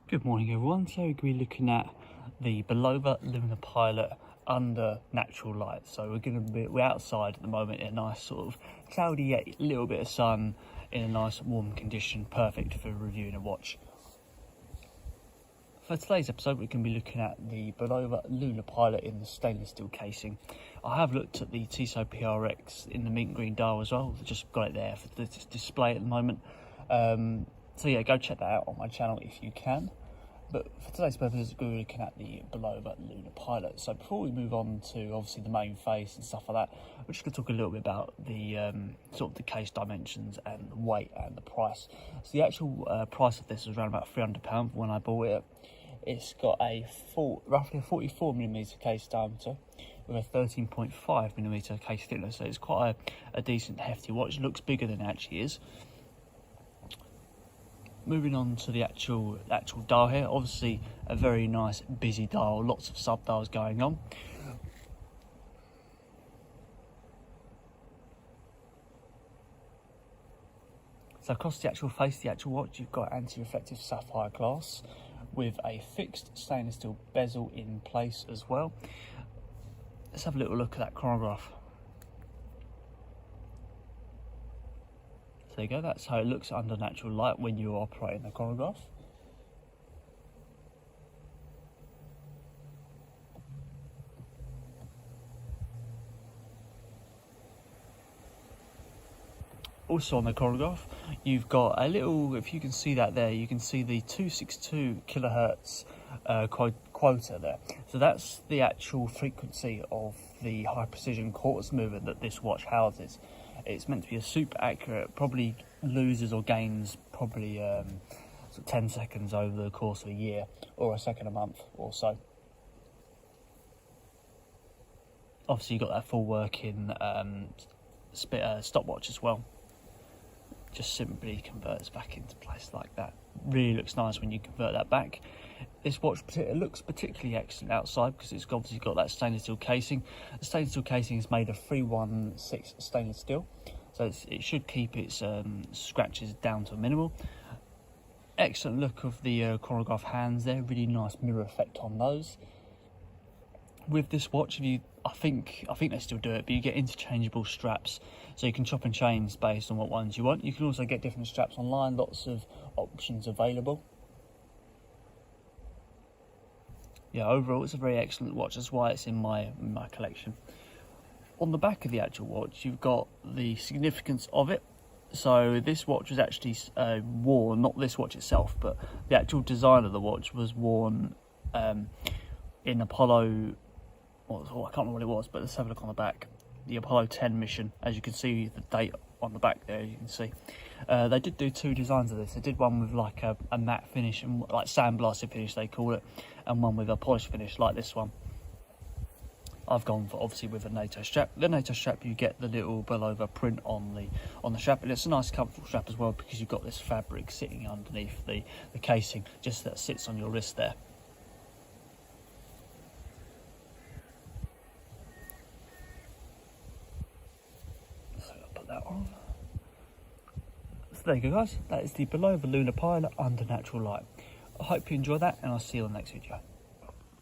Good morning everyone, so we're going to be looking at the Bulova Lunar Pilot under natural light. So we're outside at the moment in a nice sort of cloudy yet a little bit of sun in a nice warm condition, perfect for reviewing a watch. For today's episode we're going to be looking at the Bulova Lunar Pilot in the stainless steel casing. I have looked at the Tissot PRX in the mint green dial as well, just got it there for the display at the moment. So yeah, go check that out on my channel if you can. But for today's purposes, we're looking at the Bulova Lunar Pilot. So before we move on to obviously the main face and stuff like that, we're just going to talk a little bit about the sort of the case dimensions and the weight and the price. So the actual price of this was around about £300 when I bought it. It's got a roughly a 44mm case diameter with a 13.5mm case thickness. So it's quite a decent hefty watch. It looks bigger than it actually is. Moving on to the actual dial here, obviously a very nice busy dial, lots of sub dials going on. So across the actual face, the actual watch, you've got anti-reflective sapphire glass with a fixed stainless steel bezel in place as well. Let's have a little look at that chronograph. There you go, that's how it looks under natural light when you're operating the chronograph. Also on the chronograph, you've got a little, if you can see that there, you can see the 262 kilohertz quota there. So that's the actual frequency of the high precision quartz movement that this watch houses. It's meant to be a super accurate, probably loses or gains probably sort of 10 seconds over the course of a year, or a second a month or so. Obviously you've got that full working stopwatch as well. Just simply converts back into place like that. Really looks nice when you convert that back. This watch looks particularly excellent outside because it's obviously got that stainless steel casing. The stainless steel casing is made of 316 stainless steel, so it should keep its scratches down to a minimal. Excellent look of the chronograph hands there, really nice mirror effect on those. With this watch, I think they still do it, but you get interchangeable straps, so you can chop and change based on what ones you want. You can also get different straps online, lots of options available. Yeah, overall it's a very excellent watch. That's why it's in my collection. On the back of the actual watch, you've got the significance of it. So this watch was actually worn, not this watch itself, but the actual design of the watch was worn in Apollo. Well, I can't remember what it was, but let's have a look on the back. The Apollo 10 mission, as you can see the date on the back there, you can see. They did do two designs of this. They did one with like a matte finish, and like sandblasted finish they call it, and one with a polished finish like this one. I've gone for obviously with a NATO strap. The NATO strap, you get the little Bulova print on the strap, and it's a nice comfortable strap as well because you've got this fabric sitting underneath the casing, just that sits on your wrist there. That on. So there you go guys, that is the Bulova Lunar Pilot under natural light. I hope you enjoy that, and I'll see you on the next video.